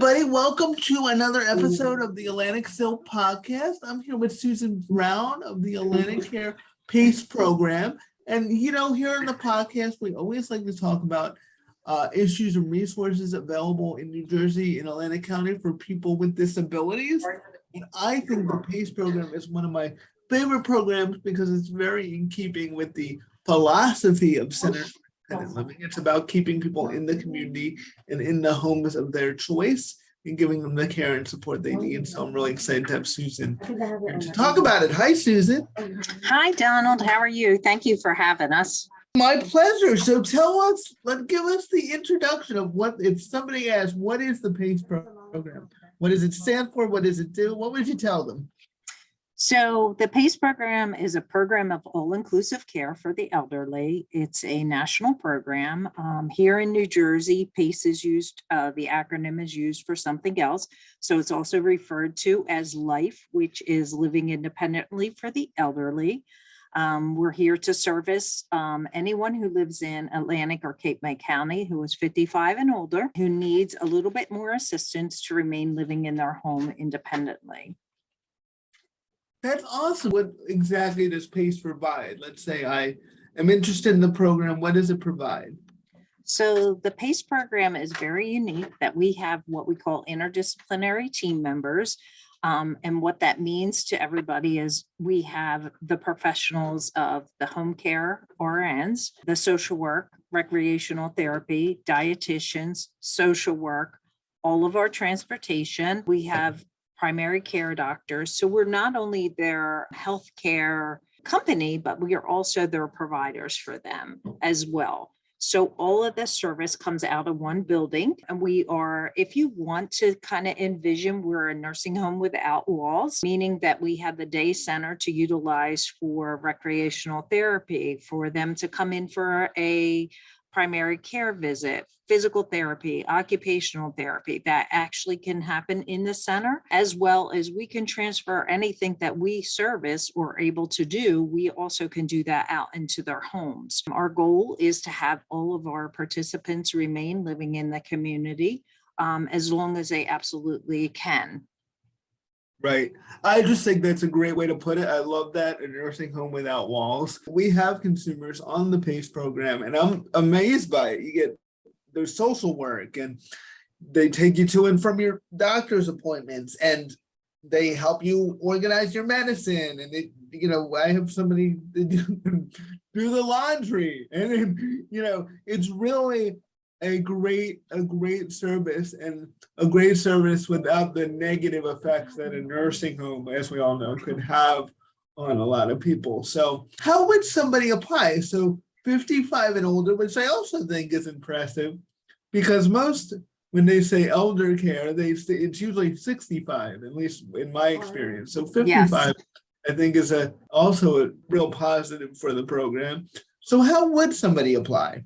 everybody. Welcome to another episode of the Atlantic CIL podcast. I'm here with Susan Brown of the AtlantiCare PACE program. And, here on the podcast, we always like to talk about issues and resources available in New Jersey and Atlantic County for people with disabilities. And I think the PACE program is one of my favorite programs because it's very in keeping with the philosophy of center living. It's about keeping people in the community and in the homes of their choice and giving them the care and support they need. So I'm really excited to have Susan here to talk about it. Hi, Susan. Hi, Donald. How are you? Thank you for having us. My pleasure. So give us the introduction of what, if somebody asks, what is the PACE program? What does it stand for? What does it do? What would you tell them? So the PACE program is a program of all-inclusive care for the elderly. It's a national program. Here in New Jersey, PACE is used, the acronym is used for something else. So it's also referred to as LIFE, which is living independently for the elderly. We're here to service anyone who lives in Atlantic or Cape May County who is 55 and older, who needs a little bit more assistance to remain living in their home independently. That's awesome. What exactly does PACE provide? Let's say I am interested in the program. What does it provide? So the PACE program is very unique that we have what we call interdisciplinary team members. And what that means to everybody is we have the professionals of the home care RNs, the social work, recreational therapy, dietitians, social work, all of our transportation. We have primary care doctors. So we're not only their healthcare company, but we are also their providers for them as well. So all of this service comes out of one building, and we are, if you want to kind of envision, we're a nursing home without walls, meaning that we have the day center to utilize for recreational therapy, for them to come in for a primary care visit, physical therapy, occupational therapy that actually can happen in the center, as well as we can transfer anything that we service or able to do. We also can do that out into their homes. Our goal is to have all of our participants remain living in the community as long as they absolutely can. Right. I just think that's a great way to put it. I love that, a nursing home without walls. We have consumers on the PACE program, and I'm amazed by it. You get their social work, and they take you to and from your doctor's appointments, and they help you organize your medicine. And I have somebody do the laundry, and it's really a great service, and a great service without the negative effects that a nursing home, as we all know, could have on a lot of people. So how would somebody apply? So 55 and older, which I also think is impressive, because most, when they say elder care, they say it's usually 65, at least in my experience. So 55, yes, I think is also a real positive for the program. So how would somebody apply?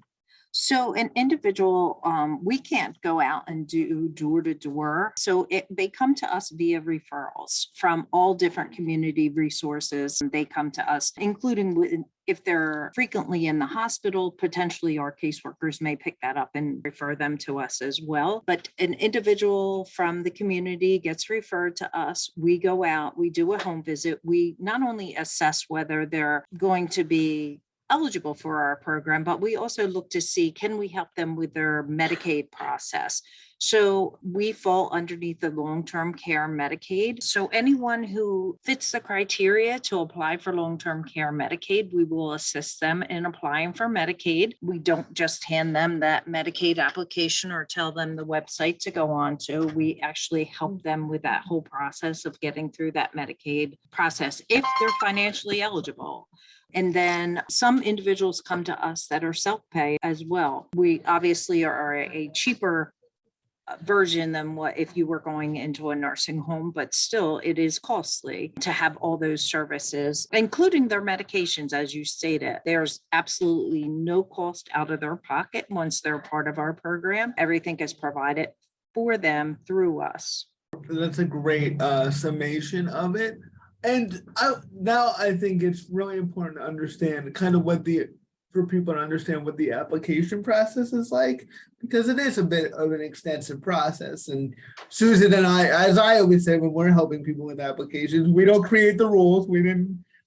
So an individual, we can't go out and do door to door. So they come to us via referrals from all different community resources. They come to us, including if they're frequently in the hospital, potentially our caseworkers may pick that up and refer them to us as well. But an individual from the community gets referred to us. We go out, we do a home visit. We not only assess whether they're going to be eligible for our program, but we also look to see, can we help them with their Medicaid process? So we fall underneath the long-term care Medicaid. So anyone who fits the criteria to apply for long-term care Medicaid, we will assist them in applying for Medicaid. We don't just hand them that Medicaid application or tell them the website to go on to. We actually help them with that whole process of getting through that Medicaid process if they're financially eligible. And then some individuals come to us that are self-pay as well. We obviously are a cheaper version than what if you were going into a nursing home, but still it is costly to have all those services, including their medications. As you stated, there's absolutely no cost out of their pocket once they're part of our program. Everything is provided for them through us. That's a great summation of it. And now I think it's really important to understand kind of what the for people to understand what the application process is like, because it is a bit of an extensive process. And Susan and I, as I always say, when we're helping people with applications, we don't create the rules.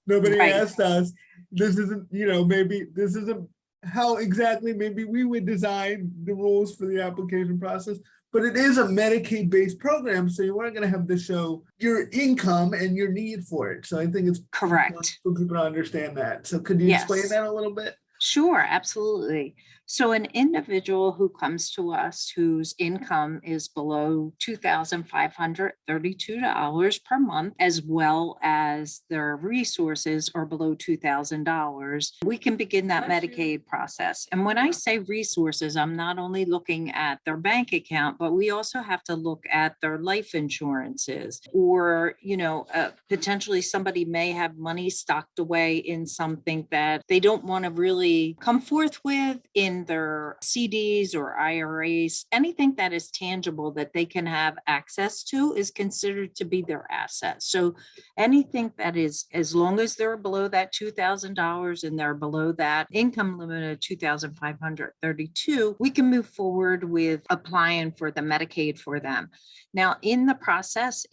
Nobody Right. asked us. This isn't, maybe this isn't how exactly maybe we would design the rules for the application process. But it is a Medicaid-based program, so you aren't going to have to show your income and your need for it. So I think it's Correct. for people to understand that. So could you explain Yes. that a little bit? Sure, absolutely. So an individual who comes to us whose income is below $2,532 per month, as well as their resources are below $2,000, we can begin that Medicaid process. And when I say resources, I'm not only looking at their bank account, but we also have to look at their life insurances, or, potentially somebody may have money stocked away in something that they don't want to really come forth with in their CDs or IRAs. Anything that is tangible that they can have access to is considered to be their asset. So anything that is, as long as they're below that $2,000 and they're below that income limit of 2,532, we can move forward with applying for the Medicaid for them. Now, in the process,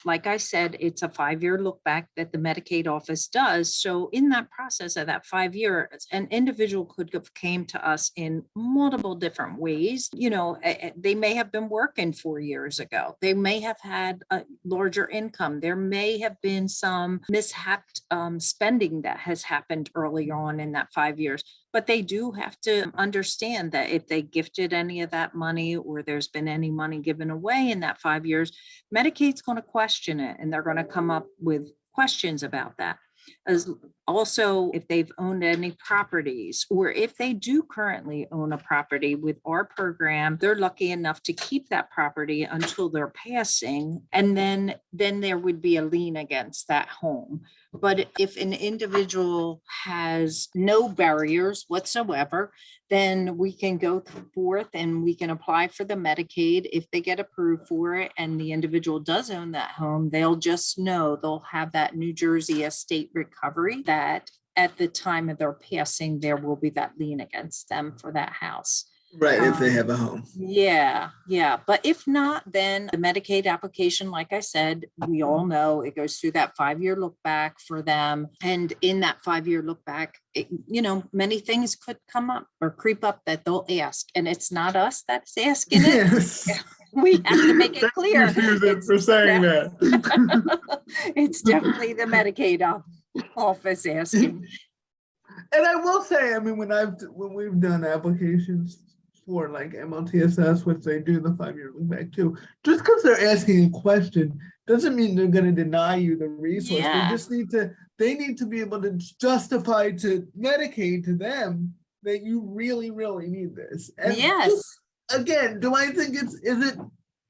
like I said, it's a 5-year look back that the Medicaid office does. So in that process of that 5 years, an individual could have came to us in multiple different ways. They may have been working 4 years ago. They may have had a larger income. There may have been some mishapped spending that has happened early on in that 5 years. But they do have to understand that if they gifted any of that money, or there's been any money given away in that 5 years, Medicaid's going to question it, and they're going to come up with questions about that. As also, if they've owned any properties, or if they do currently own a property with our program, they're lucky enough to keep that property until they're passing, and then there would be a lien against that home. But if an individual has no barriers whatsoever, then we can go forth and we can apply for the Medicaid. If they get approved for it and the individual does own that home, they'll just know they'll have that New Jersey estate recovery, that at the time of their passing, there will be that lien against them for that house. Right, if they have a home. Yeah. But if not, then the Medicaid application, like I said, we all know it goes through that 5-year look back for them. And in that 5-year look back, many things could come up or creep up that they'll ask. And it's not us that's asking it. Yes. We have to make it clear. Thank you, Susan, for saying that. It's definitely the Medicaid office asking. And I will say, I mean, when we've done applications for like MLTSS, which they do the 5-year look back too, just because they're asking a question doesn't mean they're going to deny you the resource. Yeah. They need to be able to justify to Medicaid to them that you really, really need this. And yes. Again, do I think is it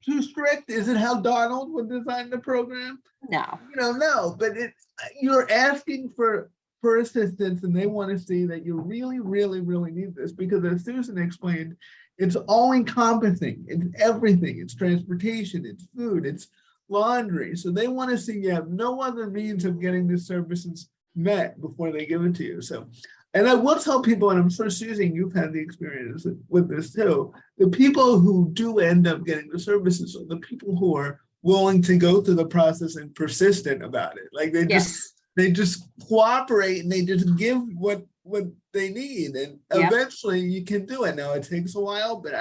too strict? Is it how Donald would design the program? No. No, but you're asking for assistance, and they want to see that you really, really, really need this, because as Susan explained, it's all encompassing. It's everything. It's transportation, it's food, it's laundry. So they want to see you have no other means of getting the services met before they give it to you. So, and I will tell people, and I'm sure Susan, you've had the experience with this too, the people who do end up getting the services are the people who are willing to go through the process and persistent about it. Like they just cooperate, and they just give what they need, and eventually you can do it. Now it takes a while, but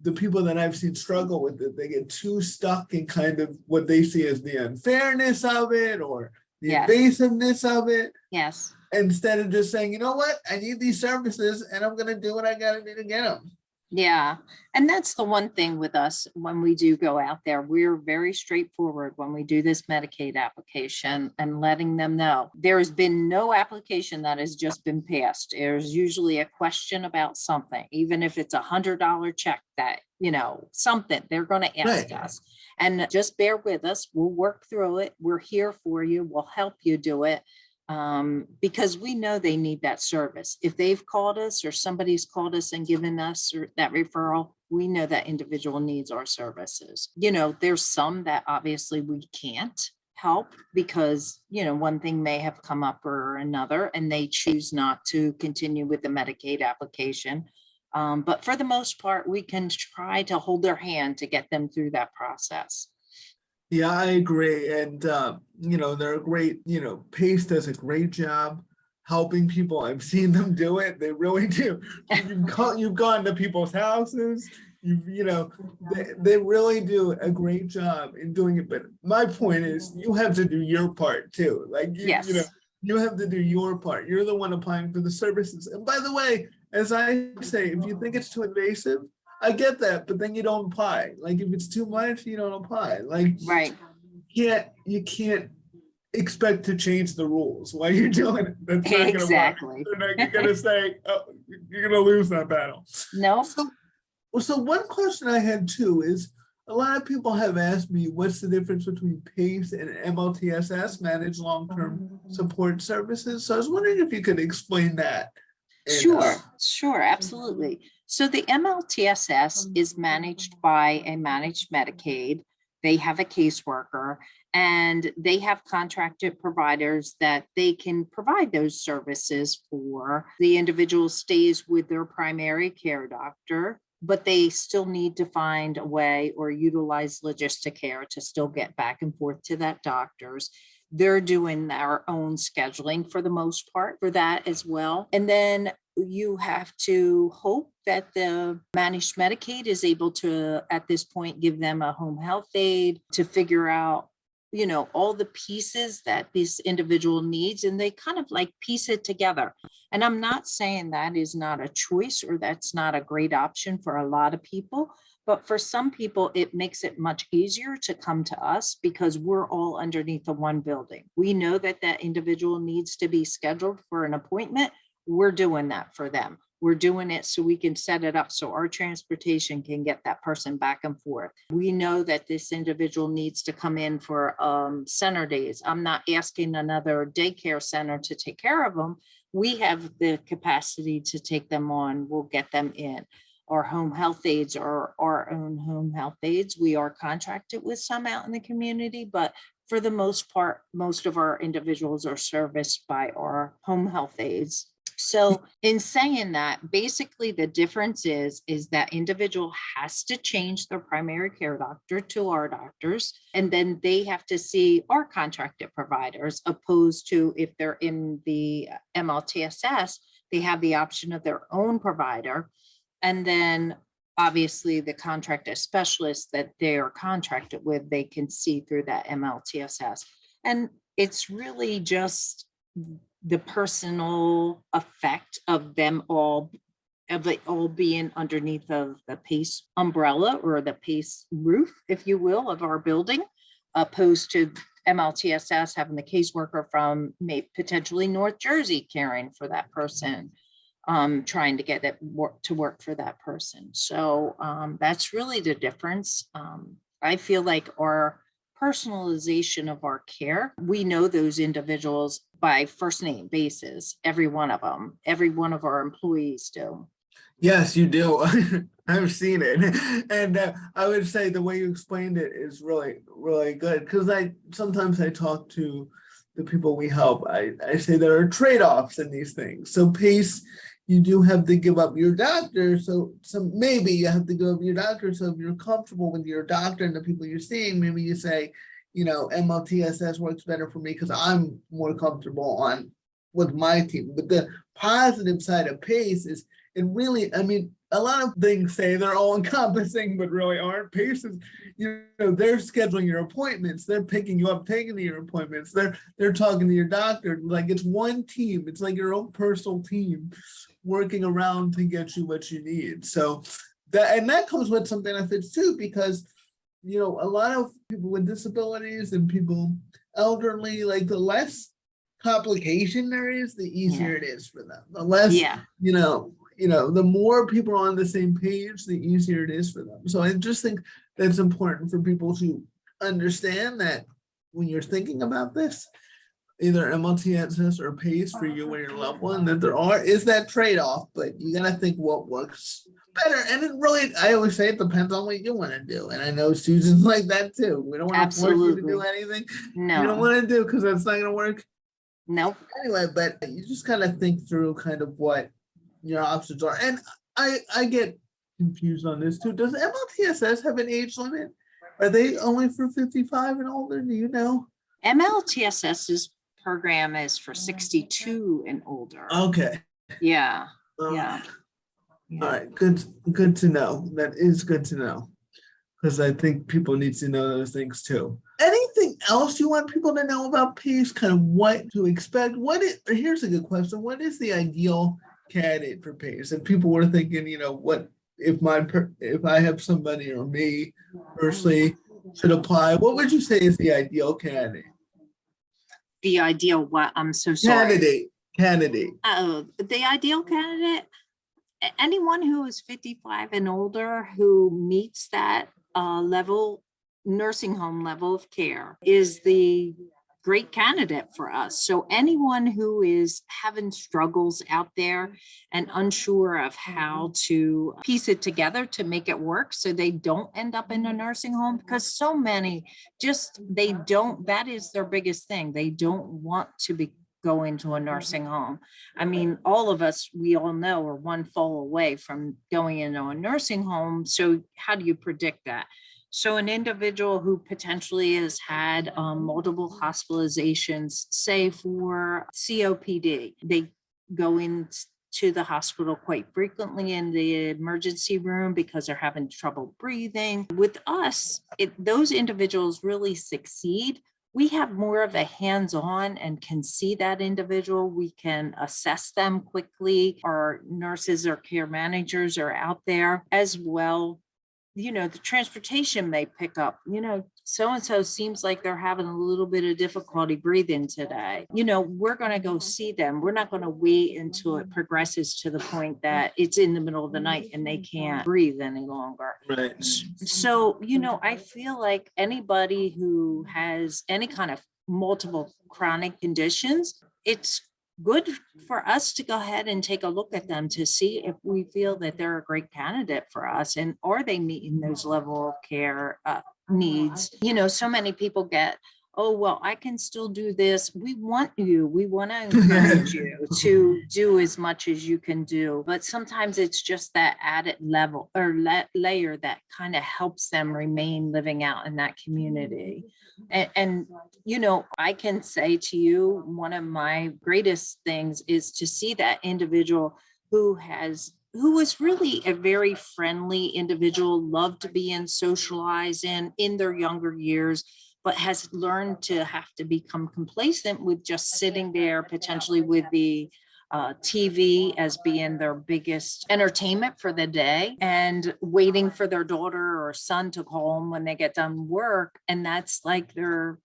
the people that I've seen struggle with it, they get too stuck in kind of what they see as the unfairness of it or the invasiveness of it. Yes. Instead of just saying, you know what, I need these services and I'm going to do what I got to do to get them. Yeah. And that's the one thing with us when we do go out there, we're very straightforward when we do this Medicaid application and letting them know there has been no application that has just been passed. There's usually a question about something, even if it's $100 check that, something they're going to ask us. And just bear with us. We'll work through it. We're here for you. We'll help you do it. Because we know they need that service. If they've called us or somebody's called us and given us that referral, we know that individual needs our services. There's some that obviously we can't help because, one thing may have come up or another, and they choose not to continue with the Medicaid application. But for the most part, we can try to hold their hand to get them through that process. Yeah, I agree. And, they're a great, PACE does a great job helping people. I've seen them do it. They really do. You've gone to people's houses. They really do a great job in doing it. But my point is you have to do your part too. Like, Yes. you have to do your part. You're the one applying for the services. And by the way, as I say, if you think it's too invasive, I get that, but then you don't apply. Like if it's too much, you don't apply. Like Right. you can't expect to change the rules while you're doing it. That's not Exactly. gonna work. You're gonna say, oh, you're gonna lose that battle. No. So one question I had too is a lot of people have asked me what's the difference between PACE and MLTSS, Managed Long-Term Support Services. So I was wondering if you could explain that. Sure, absolutely. So the MLTSS is managed by a managed Medicaid. They have a caseworker and they have contracted providers that they can provide those services for. The individual stays with their primary care doctor, but they still need to find a way or utilize logistic care to still get back and forth to that doctor's. They're doing their own scheduling for the most part for that as well. And then you have to hope that the managed Medicaid is able to, at this point, give them a home health aide to figure out, all the pieces that this individual needs, and they kind of like piece it together. And I'm not saying that is not a choice or that's not a great option for a lot of people. But for some people, it makes it much easier to come to us because we're all underneath the one building. We know that that individual needs to be scheduled for an appointment. We're doing that for them. We're doing it so we can set it up so our transportation can get that person back and forth. We know that this individual needs to come in for center days. I'm not asking another daycare center to take care of them. We have the capacity to take them on. We'll get them in. Our home health aides are our own home health aides. We are contracted with some out in the community, but for the most part, most of our individuals are serviced by our home health aides. So in saying that, basically the difference is that individual has to change their primary care doctor to our doctors, and then they have to see our contracted providers, opposed to if they're in the MLTSS, they have the option of their own provider. And then obviously the contracted specialists that they are contracted with, they can see through that MLTSS. And it's really just the personal effect of them all, of it all being underneath of the PACE umbrella or the PACE roof, if you will, of our building, opposed to MLTSS having the caseworker from potentially North Jersey caring for that person. Trying to get it to work for that person. So that's really the difference. I feel like our personalization of our care, we know those individuals by first name basis, every one of them, every one of our employees do. Yes, you do. I've seen it. And I would say the way you explained it is really, really good. Because sometimes I talk to the people we help. I say there are trade-offs in these things. So PACE, you do have to give up your doctor. So maybe you have to give up your doctor. So if you're comfortable with your doctor and the people you're seeing, maybe you say, MLTSS works better for me because I'm more comfortable with my team. But the positive side of PACE is it really, a lot of things say they're all encompassing, but really aren't. PACE is, they're scheduling your appointments. They're picking you up, taking to your appointments. They're talking to your doctor. Like it's one team. It's like your own personal team working around to get you what you need. So that comes with some benefits too, because, a lot of people with disabilities and people elderly, like the less complication there is, the easier it is for them. The less, the more people are on the same page, the easier it is for them. So I just think that's important for people to understand that when you're thinking about this, either MLTSS or PACE for you and your loved one, that is that trade-off, but you gotta think what works better. And it really, I always say it depends on what you want to do. And I know Susan's like that too. We don't want to force you to do Absolutely. anything you don't No, want to do because that's not gonna work nope. anyway. But you just gotta think through kind of what your options are. And I get confused on this too. Does MLTSS have an age limit? Are they only for 55 and older? Do you know? MLTSS's program is for 62 and older. Okay. Yeah, All yeah. right. Good to know. That is good to know. Because I think people need to know those things too. Anything else you want people to know about PACE? Kind of what to expect? Here's a good question. What is the ideal candidate for PACE? And people were thinking, what if I have somebody or me personally should apply? What would you say is the ideal candidate? The ideal what? I'm so sorry. Candidate. The ideal candidate, anyone who is 55 and older who meets that nursing home level of care is the great candidate for us. So anyone who is having struggles out there and unsure of how to piece it together to make it work so they don't end up in a nursing home, because so many that is their biggest thing. They don't want to go into a nursing home. I mean, all of us, we all know, are one fall away from going into a nursing home. So how do you predict that? So an individual who potentially has had multiple hospitalizations, say for COPD, they go into the hospital quite frequently in the emergency room because they're having trouble breathing. With us, those individuals really succeed. We have more of a hands-on and can see that individual. We can assess them quickly. Our nurses or care managers are out there as well. The transportation may pick up, so-and-so seems like they're having a little bit of difficulty breathing today. We're going to go see them. We're not going to wait until it progresses to the point that it's in the middle of the night and they can't breathe any longer. Right. So, I feel like anybody who has any kind of multiple chronic conditions, it's good for us to go ahead and take a look at them to see if we feel that they're a great candidate for us, and are they meeting those level of care needs. So many people get, oh, well, I can still do this. We want to encourage you to do as much as you can do, but sometimes it's just that added level or layer that kind of helps them remain living out in that community. And I can say to you, one of my greatest things is to see that individual who was really a very friendly individual, loved to be and socialize in their younger years, but has learned to have to become complacent with just sitting there potentially with the TV as being their biggest entertainment for the day and waiting for their daughter or son to call home when they get done work. And that's like their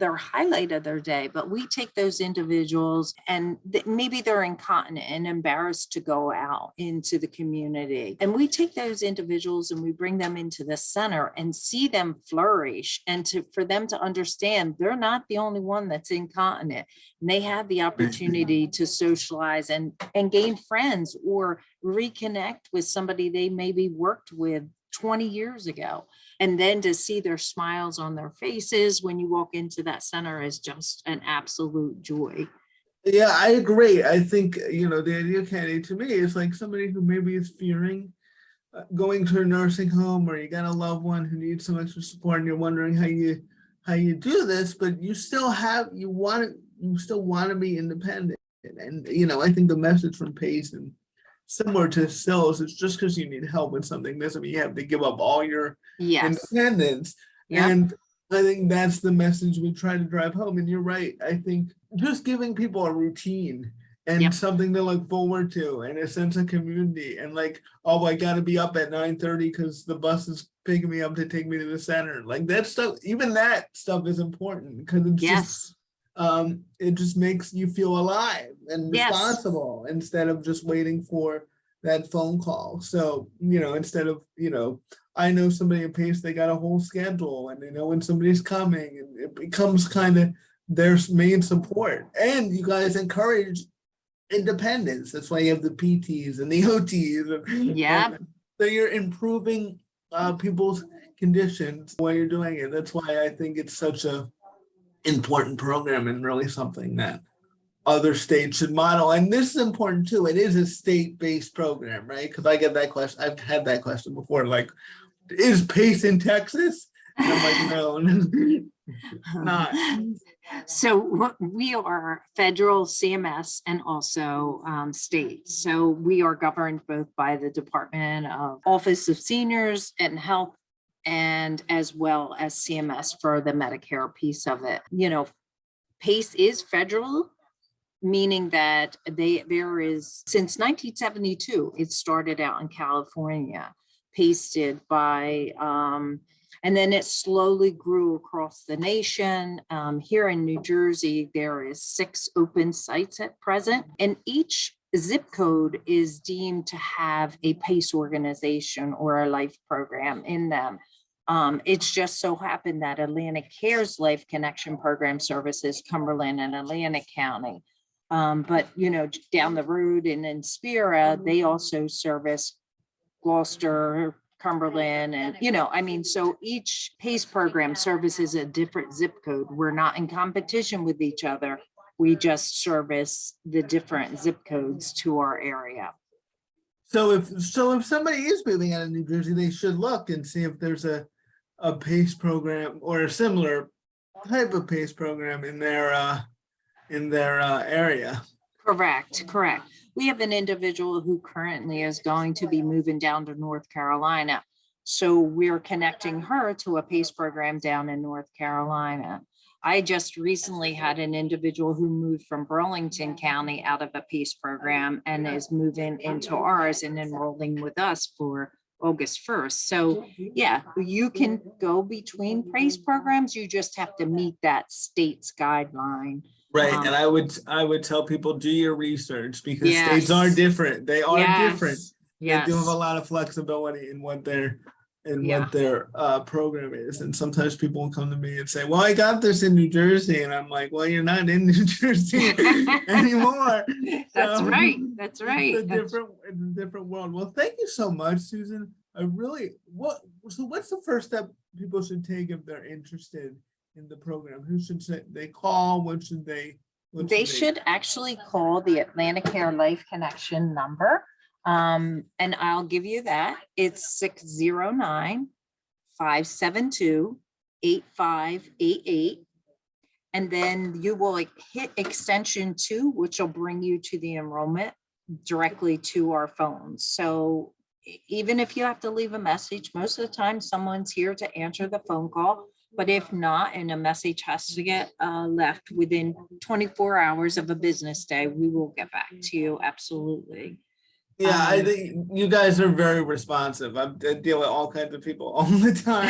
highlight of their day. But we take those individuals and maybe they're incontinent and embarrassed to go out into the community. And we take those individuals and we bring them into the center and see them flourish, and for them to understand they're not the only one that's incontinent. And they have the opportunity to socialize and gain friends or reconnect with somebody they maybe worked with 20 years ago. And then to see their smiles on their faces when you walk into that center is just an absolute joy. Yeah, I agree. I think, the ideal candidate to me is like somebody who maybe is fearing going to a nursing home, or you got a loved one who needs some extra support and you're wondering how you do this, but you still want to be independent. And, I think the message from PACE and similar to CILs, it's just because you need help with something doesn't mean you have to give up all your independence. Yep. And I think that's the message we try to drive home. And you're right. I think just giving people a routine and something to look forward to and a sense of community, and like, oh, I got to be up at 9:30 because the bus is picking me up to take me to the center. Like that stuff, even that stuff is important because it's just it just makes you feel alive and responsible instead of just waiting for that phone call. So, instead of, I know somebody in PACE, they got a whole schedule and they know when somebody's coming, and it becomes kind of their main support. And you guys encourage independence. That's why you have the PTs and the OTs. Yeah. So you're improving people's conditions while you're doing it. That's why I think it's such a important program and really something that other states should model. And this is important too. It is a state-based program, right? Because I get that question. I've had that question before. Like, is PACE in Texas? And I'm like, no, not. So we are federal CMS and also state. So we are governed both by the Department of Office of Seniors and Health, and as well as CMS for the Medicare piece of it. You know, PACE is federal, meaning that there is, since 1972, it started out in California, pasted by, and then it slowly grew across the nation. Here in New Jersey, there is 6 open sites at present, and each zip code is deemed to have a PACE organization or a life program in them. It's just so happened that AtlantiCare's Life Connection Program services Cumberland and Atlantic County. But, you know, down the road in Inspira, they also service Gloucester, Cumberland, and, you know, I mean, so each PACE program services a different zip code. We're not in competition with each other. We just service the different zip codes to our area. So if somebody is moving out of New Jersey, they should look and see if there's a PACE program or a similar type of PACE program in their area. Correct. We have an individual who currently is going to be moving down to North Carolina. So we're connecting her to a PACE program down in North Carolina. I just recently had an individual who moved from Burlington County out of a PACE program and is moving into ours and enrolling with us for August 1st. So yeah, you can go between PACE programs. You just have to meet that state's guideline. Right. And I would tell people, do your research, because states are different. They are different. They do have a lot of flexibility in what their program is. And sometimes people will come to me and say, well, I got this in New Jersey. And I'm like, well, you're not in New Jersey anymore. That's right. That's right. It's a different world. Well, thank you so much, Susan. What's the first step people should take if they're interested in the program? Who should they call? What should they? They should actually call the AtlantiCare Life Connection number. And I'll give you that. It's 609-572-8588. And then you will hit extension 2, which will bring you to the enrollment directly to our phones. So even if you have to leave a message, most of the time someone's here to answer the phone call. But if not, and a message has to get left within 24 hours of a business day, we will get back to you. Absolutely. Yeah, I think you guys are very responsive. I deal with all kinds of people all the time.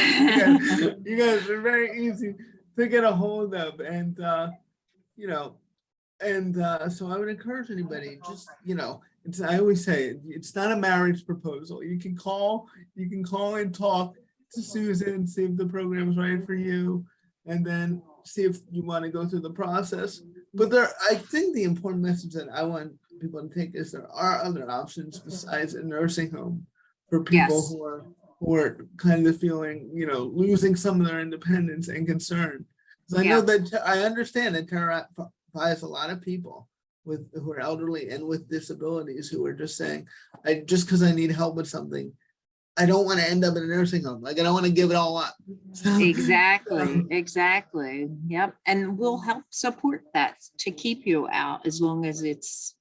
You guys are very easy to get a hold of. And, so I would encourage anybody, just, I always say, it's not a marriage proposal. You can call and talk to Susan, see if the program is right for you, and then see if you want to go through the process. But I think the important message that I want people to take is there are other options besides a nursing home for people who are kind of feeling, losing some of their independence and concern. Because I know that I understand that terrifies a lot of people who are elderly and with disabilities who are just saying, just because I need help with something, I don't want to end up in a nursing home. Like, I don't want to give it all up. Exactly. Yep. And we'll help support that to keep you out as long as it's,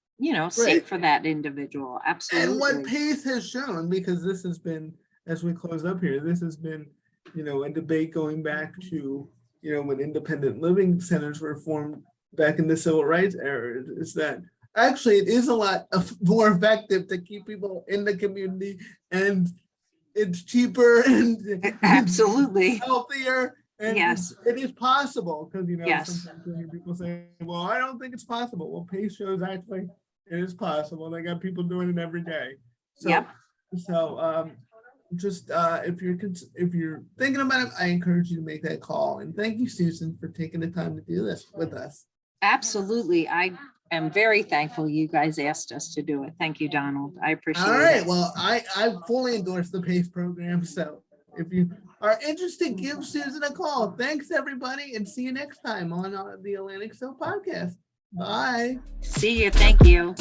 safe for that individual. Absolutely. And what PACE has shown, because this has been, as we close up here, this has been, a debate going back to, when independent living centers were formed back in the civil rights era, is that actually it is a lot more effective to keep people in the community, and it's cheaper and absolutely healthier. And it is possible, because sometimes people say, well, I don't think it's possible. Well, PACE shows actually it is possible. They got people doing it every day. So just if you're thinking about it, I encourage you to make that call. And thank you, Susan, for taking the time to do this with us. Absolutely. I am very thankful you guys asked us to do it. Thank you, Donald. I appreciate All right. it. Well, I fully endorse the PACE program. So if you are interested, give Susan a call. Thanks, everybody, and see you next time on the Atlantic CIL podcast. Bye. See you. Thank you.